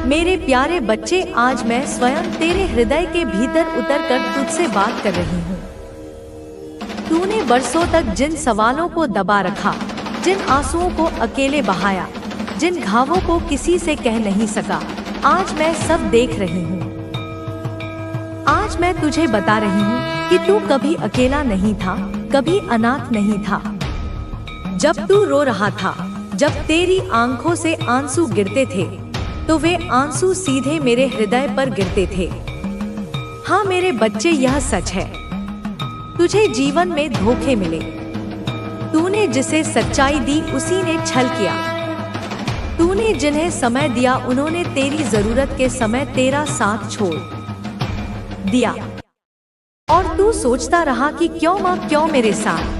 मेरे प्यारे बच्चे, आज मैं स्वयं तेरे हृदय के भीतर उतरकर तुझसे बात कर रही हूँ। तूने बरसों तक जिन सवालों को दबा रखा, जिन आंसुओं को अकेले बहाया, जिन घावों को किसी से कह नहीं सका, आज मैं सब देख रही हूँ। आज मैं तुझे बता रही हूँ कि तू कभी अकेला नहीं था, कभी अनाथ नहीं था। जब तू रो रहा था, जब तेरी आंखों से आंसू गिरते थे, तो वे आंसू सीधे मेरे हृदय पर गिरते थे। हाँ मेरे बच्चे, यह सच है। तुझे जीवन में धोखे मिले। तूने जिसे सच्चाई दी उसी ने छल किया। तूने जिन्हें समय दिया उन्होंने तेरी जरूरत के समय तेरा साथ छोड़ दिया। और तू सोचता रहा कि क्यों माँ, क्यों मेरे साथ।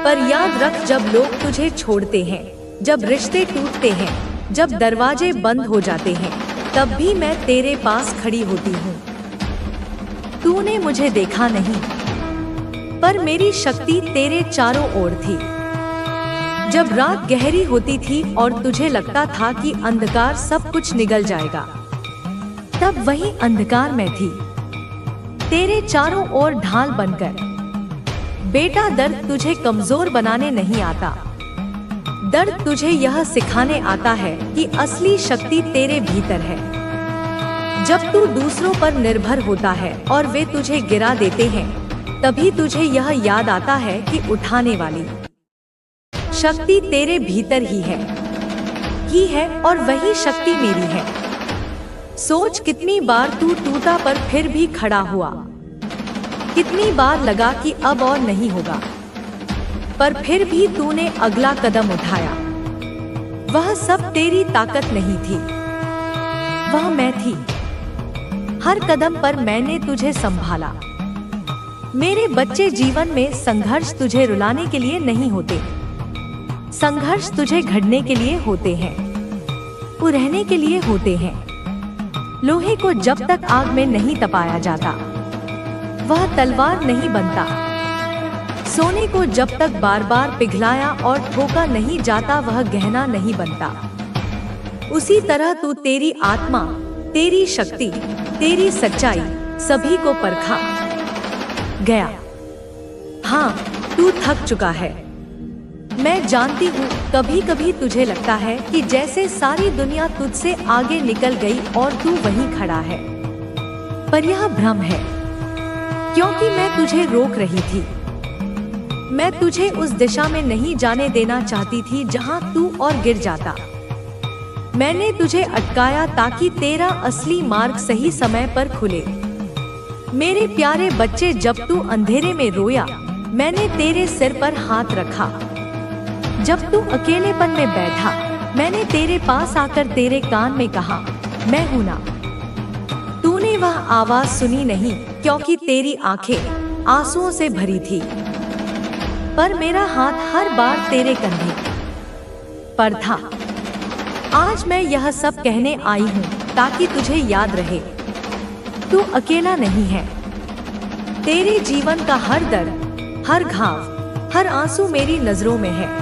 पर याद रख, जब लोग तुझे छोड़ते हैं, जब रिश्ते टूटते हैं, जब दरवाजे बंद हो जाते हैं, तब भी मैं तेरे पास खड़ी होती हूँ। तूने मुझे देखा नहीं, पर मेरी शक्ति तेरे चारों ओर थी। जब रात गहरी होती थी और तुझे लगता था कि अंधकार सब कुछ निगल जाएगा, तब वही अंधकार में थी, तेरे चारों ओर ढाल बनकर। बेटा, दर्द तुझे कमजोर बनाने नहीं आता। दर्द तुझे यह सिखाने आता है कि असली शक्ति तेरे भीतर है। जब तू दूसरों पर निर्भर होता है और वे तुझे गिरा देते हैं, तभी तुझे यह याद आता है कि उठाने वाली शक्ति तेरे भीतर ही है और वही शक्ति मेरी है। सोच, कितनी बार तू टूटा पर फिर भी खड़ा हुआ। कितनी बार लगा कि अब और नहीं होगा, पर फिर भी तूने अगला कदम उठाया। वह सब तेरी ताकत नहीं थी, वह मैं थी। हर कदम पर मैंने तुझे संभाला। मेरे बच्चे, जीवन में संघर्ष तुझे रुलाने के लिए नहीं होते। संघर्ष तुझे घड़ने के लिए होते हैं, उड़ने के लिए होते हैं। लोहे को जब तक आग में नहीं तपाया जाता, वह तलवार नहीं बनता। सोने को जब तक बार बार पिघलाया और ठोका नहीं जाता, वह गहना नहीं बनता। उसी तरह तू तेरी आत्मा, तेरी शक्ति, तेरी सच्चाई, सभी को परखा गया। हाँ, तू थक चुका है। मैं जानती हूँ, कभी कभी तुझे लगता है कि जैसे सारी दुनिया तुझसे आगे निकल गई और तू वहीं खड़ा है। पर यह भ्रम है, क्योंकि मैं तुझे रोक रही थी। मैं तुझे उस दिशा में नहीं जाने देना चाहती थी जहां तू और गिर जाता। मैंने तुझे अटकाया ताकि तेरा असली मार्ग सही समय पर खुले। मेरे प्यारे बच्चे, जब तू अंधेरे में रोया, मैंने तेरे सिर पर हाथ रखा। जब तू अकेलेपन में बैठा, मैंने तेरे पास आकर तेरे कान में कहा, मैं हूं ना। तूने वह आवाज सुनी नहीं, क्योंकि तेरी आंखें आंसुओं से भरी थी। पर मेरा हाथ हर बार तेरे कंधे पर था। आज मैं यह सब कहने आई हूँ ताकि तुझे याद रहे, तू अकेला नहीं है। तेरे जीवन का हर दर्द, हर घाव, हर आंसू मेरी नजरों में है।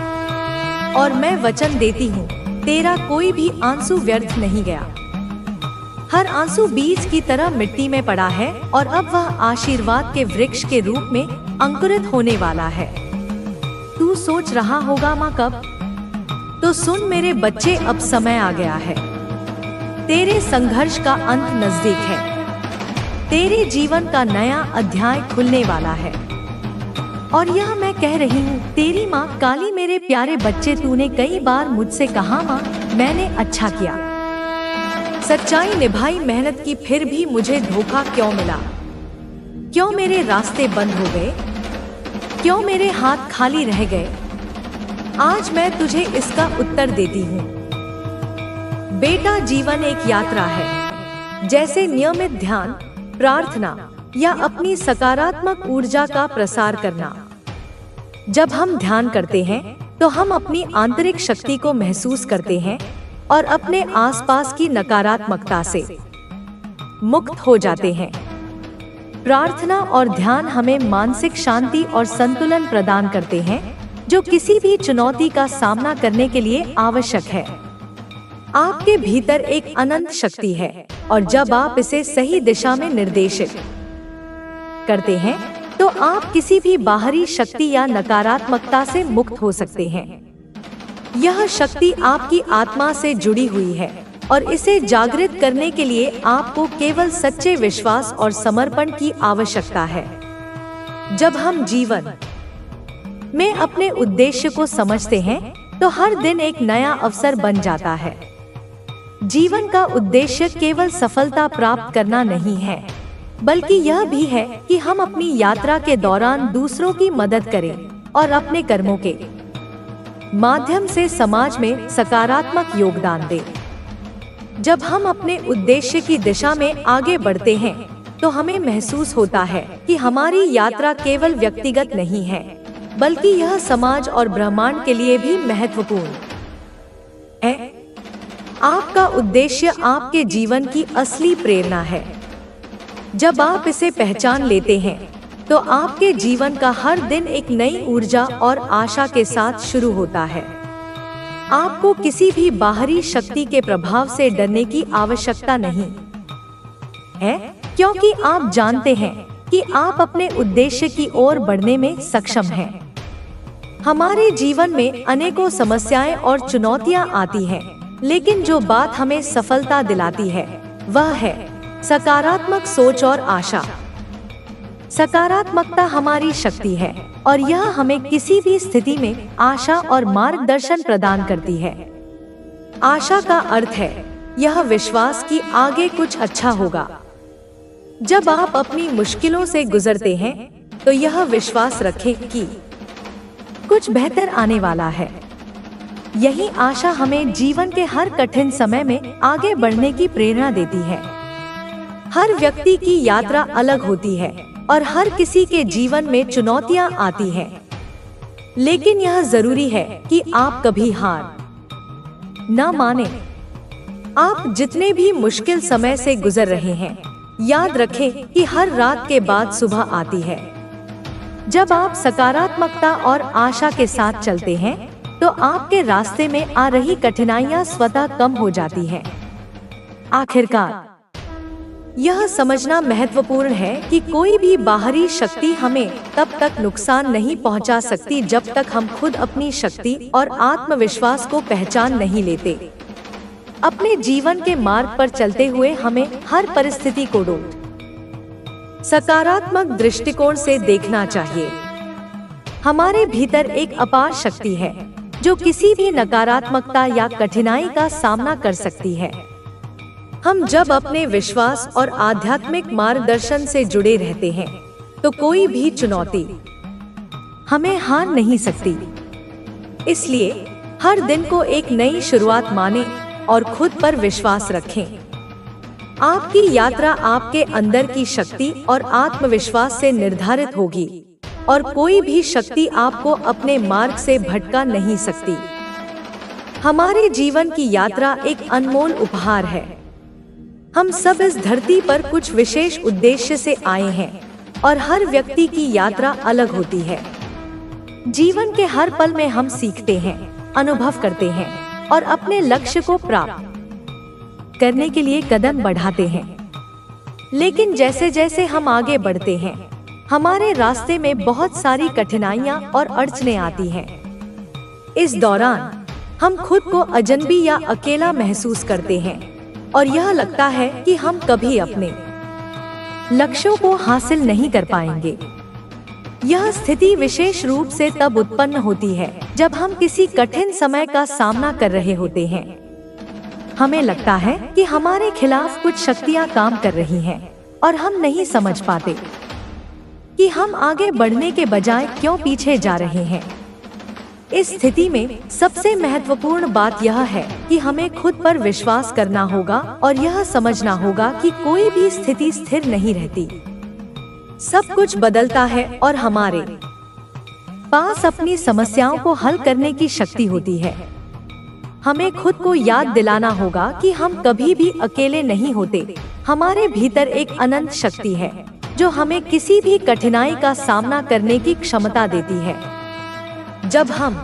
और मैं वचन देती हूँ, तेरा कोई भी आंसू व्यर्थ नहीं गया। हर आंसू बीज की तरह मिट्टी में पड़ा है और अब वह आशीर्वाद के वृक्ष के रूप में अंकुरित होने वाला है। तू सोच रहा होगा, माँ कब? तो सुन मेरे बच्चे, अब समय आ गया है। तेरे संघर्ष का अंत नजदीक है। तेरे जीवन का नया अध्याय खुलने वाला है। और यह मैं कह रही हूँ, तेरी माँ काली। मेरे प्यारे बच्चे, तूने कई बार मुझसे कहा, माँ मैंने अच्छा किया, सच्चाई निभाई, मेहनत की, फिर भी मुझे धोखा क्यों मिला? क्यों मेरे रास्ते बंद हो गए? क्यों मेरे हाथ खाली रह गए? आज मैं तुझे इसका उत्तर देती हूँ। बेटा, जीवन एक यात्रा है। जैसे नियमित ध्यान, प्रार्थना या अपनी सकारात्मक ऊर्जा का प्रसार करना। जब हम ध्यान करते हैं तो हम अपनी आंतरिक शक्ति को महसूस करते हैं और अपने आसपास की नकारात्मकता से मुक्त हो जाते हैं। प्रार्थना और ध्यान हमें मानसिक शांति और संतुलन प्रदान करते हैं, जो किसी भी चुनौती का सामना करने के लिए आवश्यक है। आपके भीतर एक अनंत शक्ति है और जब आप इसे सही दिशा में निर्देशित करते हैं तो आप किसी भी बाहरी शक्ति या नकारात्मकता से मुक्त हो सकते हैं। यह शक्ति आपकी आत्मा से जुड़ी हुई है और इसे जागृत करने के लिए आपको केवल सच्चे विश्वास और समर्पण की आवश्यकता है। जब हम जीवन में अपने उद्देश्य को समझते हैं तो हर दिन एक नया अवसर बन जाता है। जीवन का उद्देश्य केवल सफलता प्राप्त करना नहीं है, बल्कि यह भी है कि हम अपनी यात्रा के दौरान दूसरों की मदद करें और अपने कर्मों के माध्यम से समाज में सकारात्मक योगदान दें। जब हम अपने उद्देश्य की दिशा में आगे बढ़ते हैं तो हमें महसूस होता है कि हमारी यात्रा केवल व्यक्तिगत नहीं है, बल्कि यह समाज और ब्रह्मांड के लिए भी महत्वपूर्ण है। आपका उद्देश्य आपके जीवन की असली प्रेरणा है। जब आप इसे पहचान लेते हैं तो आपके जीवन का हर दिन एक नई ऊर्जा और आशा के साथ शुरू होता है। आपको किसी भी बाहरी शक्ति के प्रभाव से डरने की आवश्यकता नहीं है, क्योंकि आप जानते हैं कि आप अपने उद्देश्य की ओर बढ़ने में सक्षम हैं। हमारे जीवन में अनेकों समस्याएं और चुनौतियां आती हैं, लेकिन जो बात हमें सफलता दिलाती है वह है सकारात्मक सोच और आशा। सकारात्मकता हमारी शक्ति है और यह हमें किसी भी स्थिति में आशा और मार्गदर्शन प्रदान करती है। आशा का अर्थ है यह विश्वास कि आगे कुछ अच्छा होगा। जब आप अपनी मुश्किलों से गुजरते हैं तो यह विश्वास रखें कि कुछ बेहतर आने वाला है। यही आशा हमें जीवन के हर कठिन समय में आगे बढ़ने की प्रेरणा देती है। हर व्यक्ति की यात्रा अलग होती है और हर किसी के जीवन में चुनौतियां आती हैं, लेकिन यह जरूरी है कि आप कभी हार न माने। आप जितने भी मुश्किल समय से गुजर रहे हैं, याद रखें कि हर रात के बाद सुबह आती है। जब आप सकारात्मकता और आशा के साथ चलते हैं तो आपके रास्ते में आ रही कठिनाइयां स्वतः कम हो जाती हैं। आखिरकार यह समझना महत्वपूर्ण है कि कोई भी बाहरी शक्ति हमें तब तक नुकसान नहीं पहुंचा सकती जब तक हम खुद अपनी शक्ति और आत्मविश्वास को पहचान नहीं लेते। अपने जीवन के मार्ग पर चलते हुए हमें हर परिस्थिति को सकारात्मक दृष्टिकोण से देखना चाहिए। हमारे भीतर एक अपार शक्ति है जो किसी भी नकारात्मकता या कठिनाई का सामना कर सकती है। हम जब अपने विश्वास और आध्यात्मिक मार्गदर्शन से जुड़े रहते हैं तो कोई भी चुनौती हमें हार नहीं सकती। इसलिए हर दिन को एक नई शुरुआत माने और खुद पर विश्वास रखें। आपकी यात्रा आपके अंदर की शक्ति और आत्मविश्वास से निर्धारित होगी और कोई भी शक्ति आपको अपने मार्ग से भटका नहीं सकती। हमारे जीवन की यात्रा एक अनमोल उपहार है। हम सब इस धरती पर कुछ विशेष उद्देश्य से आए हैं और हर व्यक्ति की यात्रा अलग होती है। जीवन के हर पल में हम सीखते हैं, अनुभव करते हैं और अपने लक्ष्य को प्राप्त करने के लिए कदम बढ़ाते हैं। लेकिन जैसे जैसे हम आगे बढ़ते हैं, हमारे रास्ते में बहुत सारी कठिनाइयां और अड़चनें आती हैं। इस दौरान हम खुद को अजनबी या अकेला महसूस करते हैं और यह लगता है कि हम कभी अपने लक्ष्यों को हासिल नहीं कर पाएंगे। यह स्थिति विशेष रूप से तब उत्पन्न होती है जब हम किसी कठिन समय का सामना कर रहे होते हैं। हमें लगता है कि हमारे खिलाफ कुछ शक्तियां काम कर रही हैं और हम नहीं समझ पाते कि हम आगे बढ़ने के बजाय क्यों पीछे जा रहे हैं। इस स्थिति में सबसे महत्वपूर्ण बात यह है कि हमें खुद पर विश्वास करना होगा और यह समझना होगा कि कोई भी स्थिति स्थिर नहीं रहती। सब कुछ बदलता है और हमारे पास अपनी समस्याओं को हल करने की शक्ति होती है। हमें खुद को याद दिलाना होगा कि हम कभी भी अकेले नहीं होते। हमारे भीतर एक अनंत शक्ति है जो हमें किसी भी कठिनाई का सामना करने की क्षमता देती है। जब हम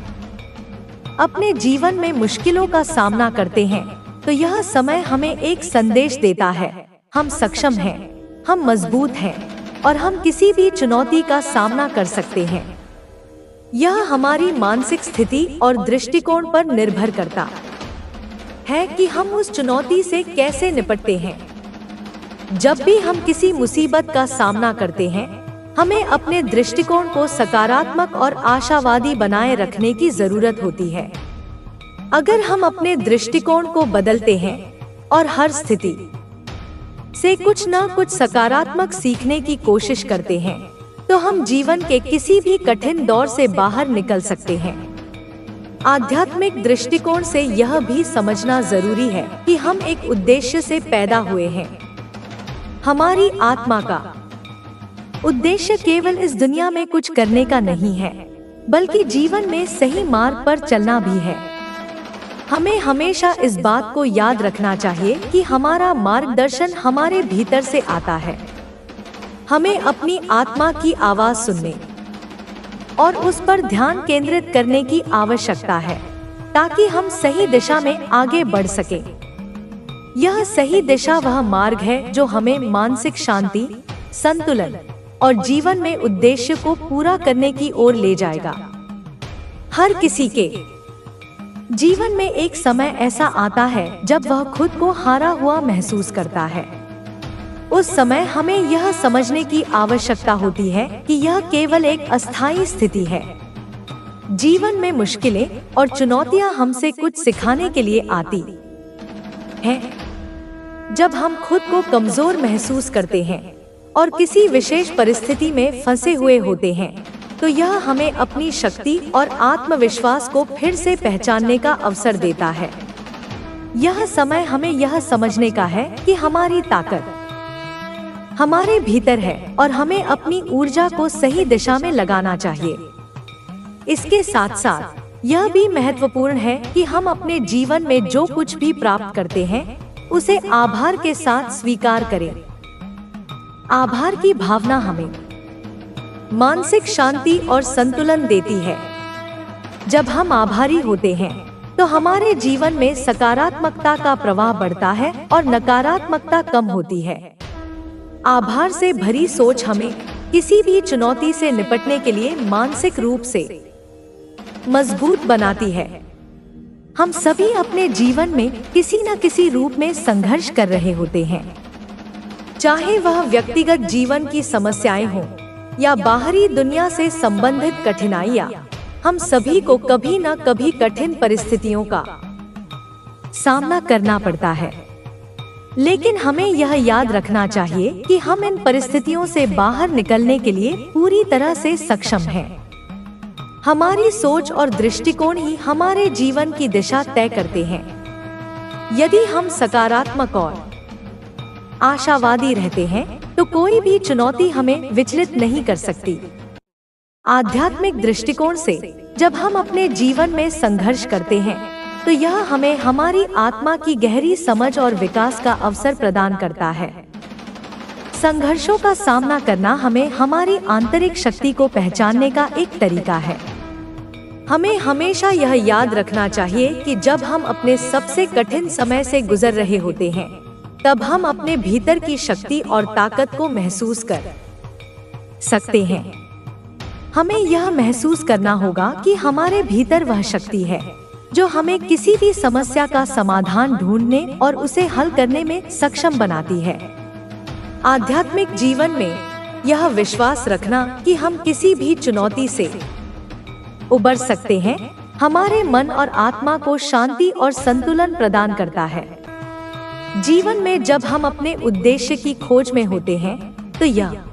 अपने जीवन में मुश्किलों का सामना करते हैं तो यह समय हमें एक संदेश देता है, हम सक्षम हैं, हम मजबूत हैं और हम किसी भी चुनौती का सामना कर सकते हैं। यह हमारी मानसिक स्थिति और दृष्टिकोण पर निर्भर करता है कि हम उस चुनौती से कैसे निपटते हैं। जब भी हम किसी मुसीबत का सामना करते हैं, हमें अपने दृष्टिकोण को सकारात्मक और आशावादी बनाए रखने की जरूरत होती है। अगर हम अपने दृष्टिकोण को बदलते हैं और हर स्थिति से कुछ न कुछ सकारात्मक सीखने की कोशिश करते हैं, तो हम जीवन के किसी भी कठिन दौर से बाहर निकल सकते हैं। आध्यात्मिक दृष्टिकोण से यह भी समझना जरूरी है कि हम एक उद्देश्य से पैदा हुए हैं। हमारी आत्मा का उद्देश्य केवल इस दुनिया में कुछ करने का नहीं है, बल्कि जीवन में सही मार्ग पर चलना भी है। हमें हमेशा इस बात को याद रखना चाहिए कि हमारा मार्गदर्शन हमारे भीतर से आता है। हमें अपनी आत्मा की आवाज सुनने और उस पर ध्यान केंद्रित करने की आवश्यकता है, ताकि हम सही दिशा में आगे बढ़ सकें। यह सही दिशा वह मार्ग है जो हमें मानसिक शांति, संतुलन और जीवन में उद्देश्य को पूरा करने की ओर ले जाएगा। हर किसी के जीवन में एक समय ऐसा आता है जब वह खुद को हारा हुआ महसूस करता है। उस समय हमें यह समझने की आवश्यकता होती है कि यह केवल एक अस्थायी स्थिति है। जीवन में मुश्किलें और चुनौतियां हमसे कुछ सिखाने के लिए आती हैं। जब हम खुद को कमजोर महसूस करते हैं और किसी विशेष परिस्थिति में फंसे हुए होते हैं, तो यह हमें अपनी शक्ति और आत्मविश्वास को फिर से पहचानने का अवसर देता है। यह समय हमें यह समझने का है कि हमारी ताकत हमारे भीतर है और हमें अपनी ऊर्जा को सही दिशा में लगाना चाहिए। इसके साथ साथ यह भी महत्वपूर्ण है कि हम अपने जीवन में जो कुछ भी प्राप्त करते हैं, उसे आभार के साथ स्वीकार करें। आभार की भावना हमें मानसिक शांति और संतुलन देती है। जब हम आभारी होते हैं, तो हमारे जीवन में सकारात्मकता का प्रवाह बढ़ता है और नकारात्मकता कम होती है। आभार से भरी सोच हमें किसी भी चुनौती से निपटने के लिए मानसिक रूप से मजबूत बनाती है। हम सभी अपने जीवन में किसी न किसी रूप में संघर्ष कर रहे होते हैं, चाहे वह व्यक्तिगत जीवन की समस्याएं हों या बाहरी दुनिया से संबंधित कठिनाइयां। हम सभी को कभी न कभी कठिन परिस्थितियों का सामना करना पड़ता है, लेकिन हमें यह याद रखना चाहिए कि हम इन परिस्थितियों से बाहर निकलने के लिए पूरी तरह से सक्षम हैं। हमारी सोच और दृष्टिकोण ही हमारे जीवन की दिशा तय करते हैं। यदि हम सकारात्मक और आशावादी रहते हैं, तो कोई भी चुनौती हमें विचलित नहीं कर सकती। आध्यात्मिक दृष्टिकोण से जब हम अपने जीवन में संघर्ष करते हैं, तो यह हमें हमारी आत्मा की गहरी समझ और विकास का अवसर प्रदान करता है। संघर्षों का सामना करना हमें हमारी आंतरिक शक्ति को पहचानने का एक तरीका है। हमें हमेशा यह याद रखना चाहिए कि जब हम अपने सबसे कठिन समय से गुजर रहे होते हैं, तब हम अपने भीतर की शक्ति और ताकत को महसूस कर सकते हैं। हमें यह महसूस करना होगा कि हमारे भीतर वह शक्ति है जो हमें किसी भी समस्या का समाधान ढूंढने और उसे हल करने में सक्षम बनाती है। आध्यात्मिक जीवन में यह विश्वास रखना कि हम किसी भी चुनौती से उबर सकते हैं, हमारे मन और आत्मा को शांति और संतुलन प्रदान करता है। जीवन में जब हम अपने उद्देश्य की खोज में होते हैं, तो यह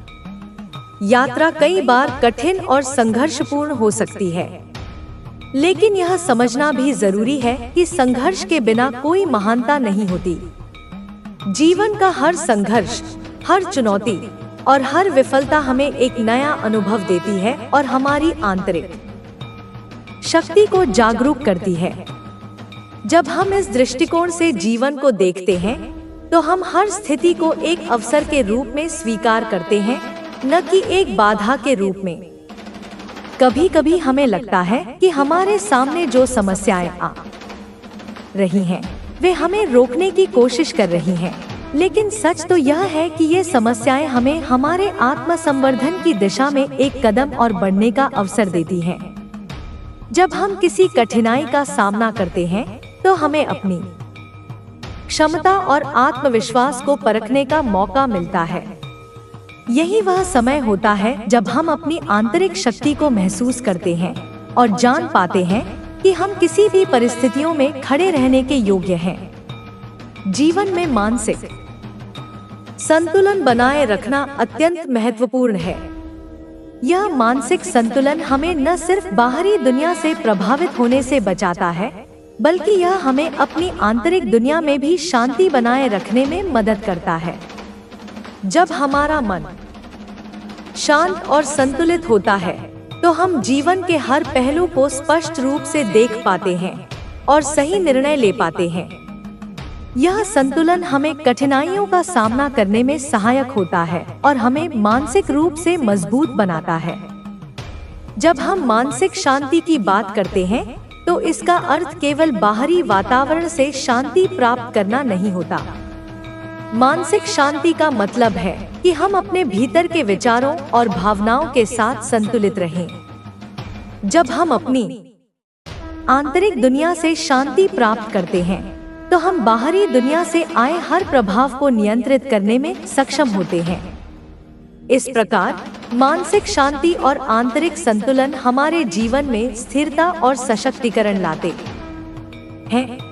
यात्रा कई बार कठिन और संघर्षपूर्ण हो सकती है, लेकिन यह समझना भी जरूरी है कि संघर्ष के बिना कोई महानता नहीं होती। जीवन का हर संघर्ष, हर चुनौती और हर विफलता हमें एक नया अनुभव देती है और हमारी आंतरिक शक्ति को जागरूक करती है। जब हम इस दृष्टिकोण से जीवन को देखते हैं, तो हम हर स्थिति को एक अवसर के रूप में स्वीकार करते हैं, न कि एक बाधा के रूप में। कभी कभी हमें लगता है कि हमारे सामने जो समस्याएं आ रही हैं, वे हमें रोकने की कोशिश कर रही हैं। लेकिन सच तो यह है कि ये समस्याएं हमें हमारे आत्म संवर्धन की दिशा में एक कदम और बढ़ने का अवसर देती हैं। जब हम किसी कठिनाई का सामना करते हैं तो हमें अपनी क्षमता और आत्मविश्वास को परखने का मौका मिलता है। यही वह समय होता है जब हम अपनी आंतरिक शक्ति को महसूस करते हैं और जान पाते हैं कि हम किसी भी परिस्थितियों में खड़े रहने के योग्य हैं। जीवन में मानसिक संतुलन बनाए रखना अत्यंत महत्वपूर्ण है। यह मानसिक संतुलन हमें न सिर्फ बाहरी दुनिया से प्रभावित होने से बचाता है, बल्कि यह हमें अपनी आंतरिक दुनिया में भी शांति बनाए रखने में मदद करता है। जब हमारा मन शांत और संतुलित होता है तो हम जीवन के हर पहलू को स्पष्ट रूप से देख पाते हैं और सही निर्णय ले पाते हैं। यह संतुलन हमें कठिनाइयों का सामना करने में सहायक होता है और हमें मानसिक रूप से मजबूत बनाता है। जब हम मानसिक शांति की बात करते हैं तो इसका अर्थ केवल बाहरी वातावरण से शांति प्राप्त करना नहीं होता। मानसिक शांति का मतलब है कि हम अपने भीतर के विचारों और भावनाओं के साथ संतुलित रहें। जब हम अपनी आंतरिक दुनिया से शांति प्राप्त करते हैं तो हम बाहरी दुनिया से आए हर प्रभाव को नियंत्रित करने में सक्षम होते हैं। इस प्रकार मानसिक शांति और आंतरिक संतुलन हमारे जीवन में स्थिरता और सशक्तिकरण लाते हैं।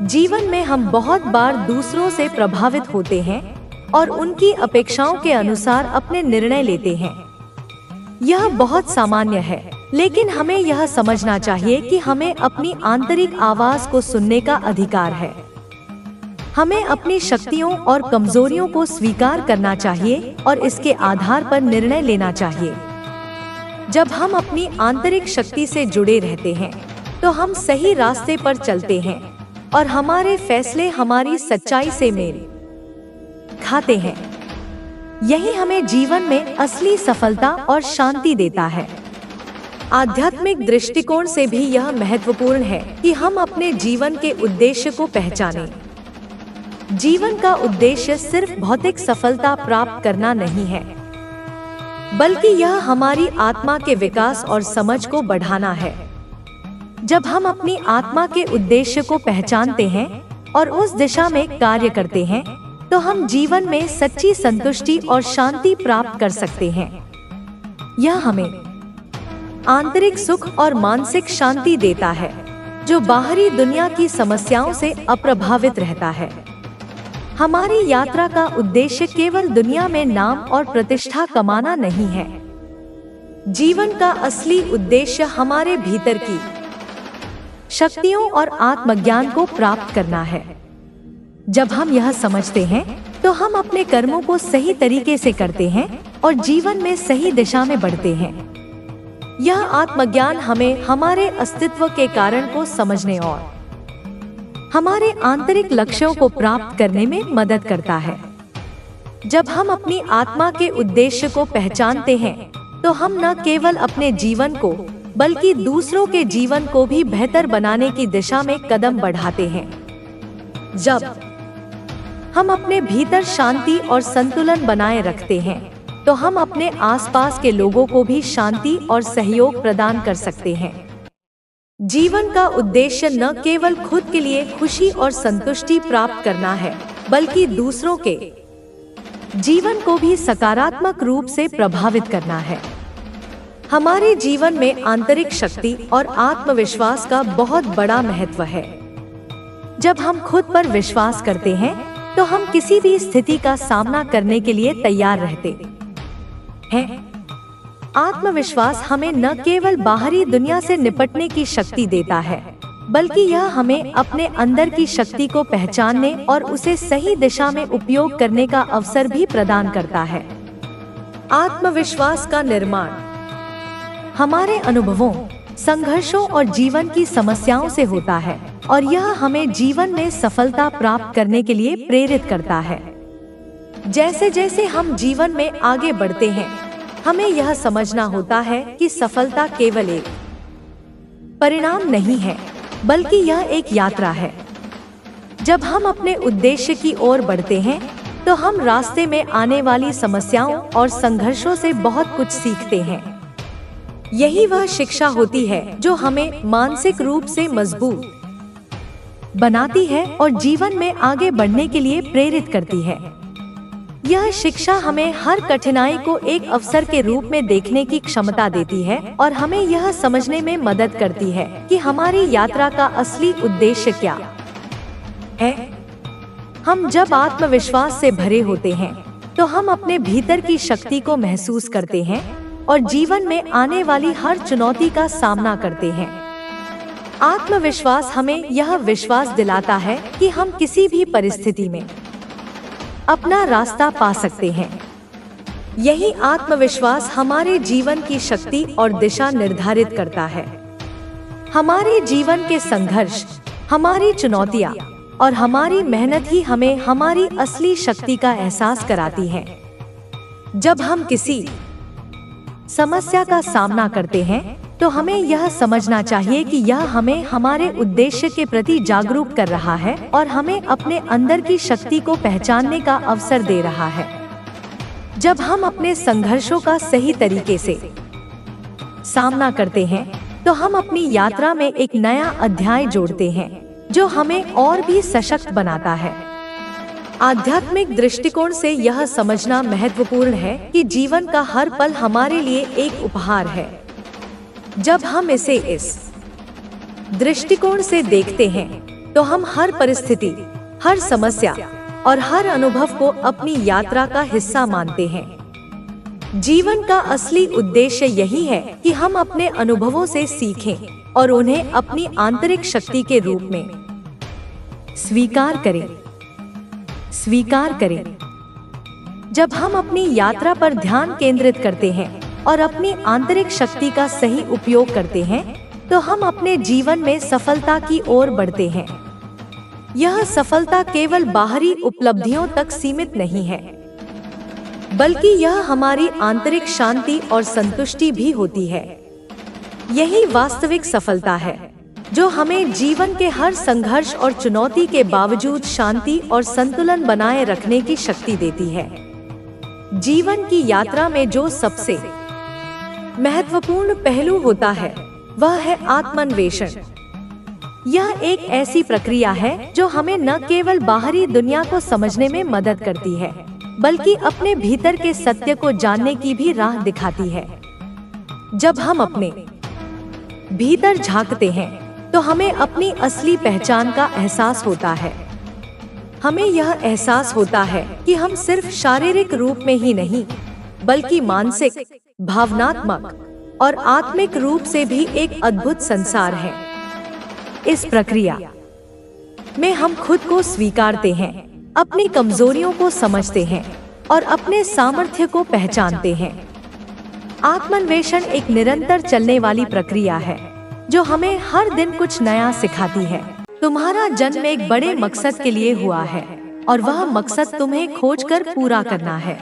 जीवन में हम बहुत बार दूसरों से प्रभावित होते हैं और उनकी अपेक्षाओं के अनुसार अपने निर्णय लेते हैं। यह बहुत सामान्य है, लेकिन हमें यह समझना चाहिए कि हमें अपनी आंतरिक आवाज को सुनने का अधिकार है। हमें अपनी शक्तियों और कमजोरियों को स्वीकार करना चाहिए और इसके आधार पर निर्णय लेना चाहिए। जब हम अपनी आंतरिक शक्ति से जुड़े रहते हैं तो हम सही रास्ते पर चलते हैं और हमारे फैसले हमारी सच्चाई से मेल खाते हैं। यही हमें जीवन में असली सफलता और शांति देता है। आध्यात्मिक दृष्टिकोण से भी यह महत्वपूर्ण है कि हम अपने जीवन के उद्देश्य को पहचानें। जीवन का उद्देश्य सिर्फ भौतिक सफलता प्राप्त करना नहीं है, बल्कि यह हमारी आत्मा के विकास और समझ को बढ़ाना है। जब हम अपनी आत्मा के उद्देश्य को पहचानते हैं और उस दिशा में कार्य करते हैं तो हम जीवन में सच्ची संतुष्टि और शांति प्राप्त कर सकते हैं। यह हमें आंतरिक सुख और मानसिक शांति देता है जो बाहरी दुनिया की समस्याओं से अप्रभावित रहता है। हमारी यात्रा का उद्देश्य केवल दुनिया में नाम और प्रतिष्ठा कमाना नहीं है। जीवन का असली उद्देश्य हमारे भीतर की शक्तियों और आत्मज्ञान को प्राप्त करना है। जब हम यह समझते हैं तो हम अपने कर्मों को सही तरीके से करते हैं और जीवन में सही दिशा में बढ़ते हैं। यह आत्मज्ञान हमें हमारे अस्तित्व के कारण को समझने और हमारे आंतरिक लक्ष्यों को प्राप्त करने में मदद करता है। जब हम अपनी आत्मा के उद्देश्य को पहचानते हैं तो हम न केवल अपने जीवन को बल्कि दूसरों के जीवन को भी बेहतर बनाने की दिशा में कदम बढ़ाते हैं। जब हम अपने भीतर शांति और संतुलन बनाए रखते हैं तो हम अपने आसपास के लोगों को भी शांति और सहयोग प्रदान कर सकते हैं। जीवन का उद्देश्य न केवल खुद के लिए खुशी और संतुष्टि प्राप्त करना है, बल्कि दूसरों के जीवन को भी सकारात्मक रूप से प्रभावित करना है। हमारे जीवन में आंतरिक शक्ति और आत्मविश्वास का बहुत बड़ा महत्व है। जब हम खुद पर विश्वास करते हैं तो हम किसी भी स्थिति का सामना करने के लिए तैयार रहते हैं। आत्मविश्वास हमें न केवल बाहरी दुनिया से निपटने की शक्ति देता है, बल्कि यह हमें अपने अंदर की शक्ति को पहचानने और उसे सही दिशा में उपयोग करने का अवसर भी प्रदान करता है। आत्मविश्वास का निर्माण हमारे अनुभवों, संघर्षों और जीवन की समस्याओं से होता है और यह हमें जीवन में सफलता प्राप्त करने के लिए प्रेरित करता है। जैसे जैसे हम जीवन में आगे बढ़ते हैं, हमें यह समझना होता है कि सफलता केवल एक परिणाम नहीं है, बल्कि यह एक यात्रा है। जब हम अपने उद्देश्य की ओर बढ़ते हैं तो हम रास्ते में आने वाली समस्याओं और संघर्षों से बहुत कुछ सीखते हैं। यही वह शिक्षा होती है जो हमें मानसिक रूप से मजबूत बनाती है और जीवन में आगे बढ़ने के लिए प्रेरित करती है। यह शिक्षा हमें हर कठिनाई को एक अवसर के रूप में देखने की क्षमता देती है और हमें यह समझने में मदद करती है कि हमारी यात्रा का असली उद्देश्य क्या है। हम जब आत्मविश्वास से भरे होते हैं तो हम अपने भीतर की शक्ति को महसूस करते हैं और जीवन में आने वाली हर चुनौती का सामना करते हैं। आत्मविश्वास हमें यह विश्वास दिलाता है कि हम किसी भी परिस्थिति में अपना रास्ता पा सकते हैं। यही आत्मविश्वास हमारे जीवन की शक्ति और दिशा निर्धारित करता है। हमारे जीवन के संघर्ष, हमारी चुनौतियां और हमारी मेहनत ही हमें हमारी असली शक्ति का एहसास कराती है। जब हम किसी समस्या का सामना करते हैं तो हमें यह समझना चाहिए कि यह हमें हमारे उद्देश्य के प्रति जागरूक कर रहा है और हमें अपने अंदर की शक्ति को पहचानने का अवसर दे रहा है। जब हम अपने संघर्षों का सही तरीके से सामना करते हैं तो हम अपनी यात्रा में एक नया अध्याय जोड़ते हैं जो हमें और भी सशक्त बनाता है। आध्यात्मिक दृष्टिकोण से यह समझना महत्वपूर्ण है कि जीवन का हर पल हमारे लिए एक उपहार है। जब हम इसे इस दृष्टिकोण से देखते हैं तो हम हर परिस्थिति, हर समस्या और हर अनुभव को अपनी यात्रा का हिस्सा मानते हैं। जीवन का असली उद्देश्य यही है कि हम अपने अनुभवों से सीखें और उन्हें अपनी आंतरिक शक्ति के रूप में स्वीकार करें। जब हम अपनी यात्रा पर ध्यान केंद्रित करते हैं और अपनी आंतरिक शक्ति का सही उपयोग करते हैं तो हम अपने जीवन में सफलता की ओर बढ़ते हैं। यह सफलता केवल बाहरी उपलब्धियों तक सीमित नहीं है, बल्कि यह हमारी आंतरिक शांति और संतुष्टि भी होती है। यही वास्तविक सफलता है जो हमें जीवन के हर संघर्ष और चुनौती के बावजूद शांति और संतुलन बनाए रखने की शक्ति देती है। जीवन की यात्रा में जो सबसे महत्वपूर्ण पहलू होता है वह है आत्मान्वेषण। यह एक ऐसी प्रक्रिया है जो हमें न केवल बाहरी दुनिया को समझने में मदद करती है, बल्कि अपने भीतर के सत्य को जानने की भी राह दिखाती है। जब हम अपने भीतर झांकते हैं तो हमें अपनी असली पहचान का एहसास होता है। हमें यह एहसास होता है कि हम सिर्फ शारीरिक रूप में ही नहीं, बल्कि मानसिक, भावनात्मक और आत्मिक रूप से भी एक अद्भुत संसार है। इस प्रक्रिया में हम खुद को स्वीकारते हैं, अपनी कमजोरियों को समझते हैं और अपने सामर्थ्य को पहचानते हैं। आत्मान्वेषण एक निरंतर चलने वाली प्रक्रिया है जो हमें हर दिन कुछ नया सिखाती है। तुम्हारा जन्म एक बड़े मकसद के लिए हुआ है और वह मकसद तुम्हें खोजकर पूरा करना है।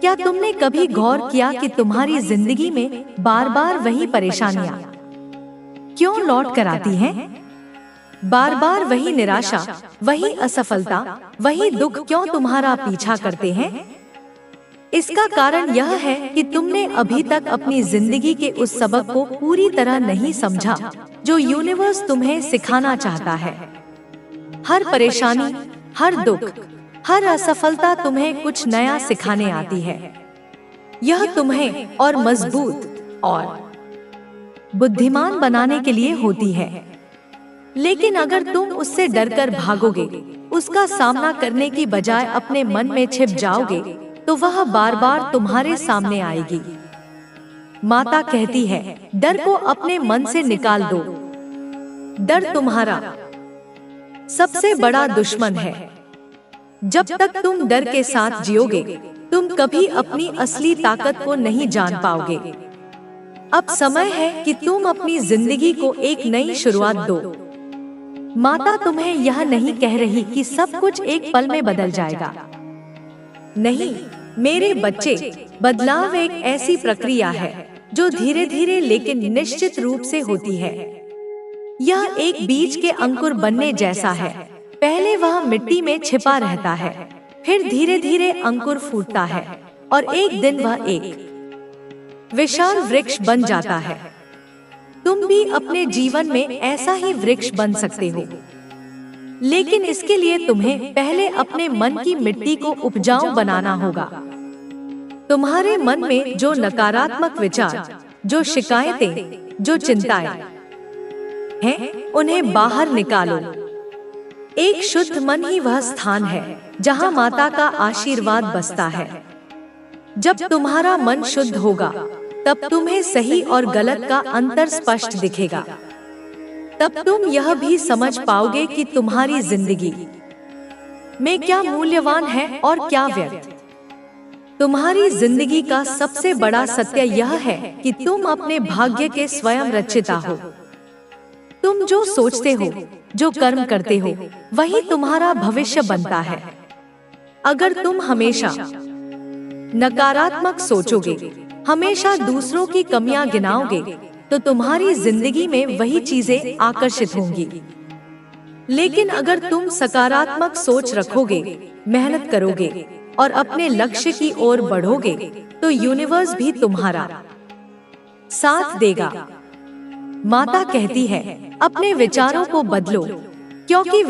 क्या तुमने कभी गौर किया कि तुम्हारी जिंदगी में बार बार वही परेशानियां क्यों लौट कर आती हैं? बार बार वही निराशा, वही असफलता, वही दुख क्यों तुम्हारा पीछा करते हैं? इसका कारण यह है कि तुमने अभी तक अपनी जिंदगी के उस सबक को पूरी तरह नहीं समझा जो यूनिवर्स तुम्हें सिखाना चाहता है। हर परेशानी, हर दुख, हर असफलता तुम्हें कुछ नया सिखाने आती है। यह तुम्हें और मजबूत और बुद्धिमान बनाने के लिए होती है। लेकिन अगर तुम उससे डरकर भागोगे, उसका सामना करने की बजाय अपने मन में छिप जाओगे, तो वह बार बार तुम्हारे सामने आएगी। माता कहती है, डर को अपने मन से निकाल दो। डर तुम्हारा सबसे बड़ा दुश्मन है। जब तक तुम डर के साथ जियोगे, तुम कभी अपनी असली ताकत को नहीं जान पाओगे। अब समय है कि तुम अपनी जिंदगी को एक नई शुरुआत दो। माता तुम्हें यह नहीं कह रही कि सब कुछ एक पल में बदल जाएगा। नहीं मेरे बच्चे, बदलाव एक ऐसी प्रक्रिया है जो धीरे धीरे लेकिन निश्चित रूप से होती है। यह एक बीज के अंकुर बनने जैसा है पहले वह मिट्टी में छिपा रहता है, फिर धीरे धीरे अंकुर फूटता है और एक दिन वह एक विशाल वृक्ष बन जाता है। तुम भी अपने जीवन में ऐसा ही वृक्ष बन सकते हो, लेकिन इसके लिए तुम्हें पहले अपने मन की मिट्टी को उपजाऊ बनाना होगा। तुम्हारे मन में जो नकारात्मक विचार, जो शिकायतें, जो चिंताएं हैं, उन्हें बाहर निकालो। एक शुद्ध मन ही वह स्थान है जहां माता का आशीर्वाद बसता है। जब तुम्हारा मन शुद्ध होगा, तब तुम्हें सही और गलत का अंतर स्पष्ट दिखेगा। तब तुम यह भी समझ पाओगे कि तुम्हारी जिंदगी में क्या मूल्यवान है और क्या व्यर्थ। तुम्हारी जिंदगी का सबसे बड़ा सत्य यह है कि तुम अपने भाग्य के स्वयं रचयिता हो। तुम जो सोचते हो, जो कर्म करते हो, वही तुम्हारा भविष्य बनता है। अगर तुम हमेशा नकारात्मक सोचोगे, हमेशा दूसरों की कमियां गिनाओगे, तो तुम्हारी जिंदगी में वही चीजें आकर्षित होंगी। लेकिन अगर तुम सकारात्मक सोच रखोगे, मेहनत करोगे और अपने लक्ष्य की ओर बढ़ोगे, तो यूनिवर्स भी तुम्हारा साथ देगा। माता कहती है, अपने विचारों को बदलो, क्योंकि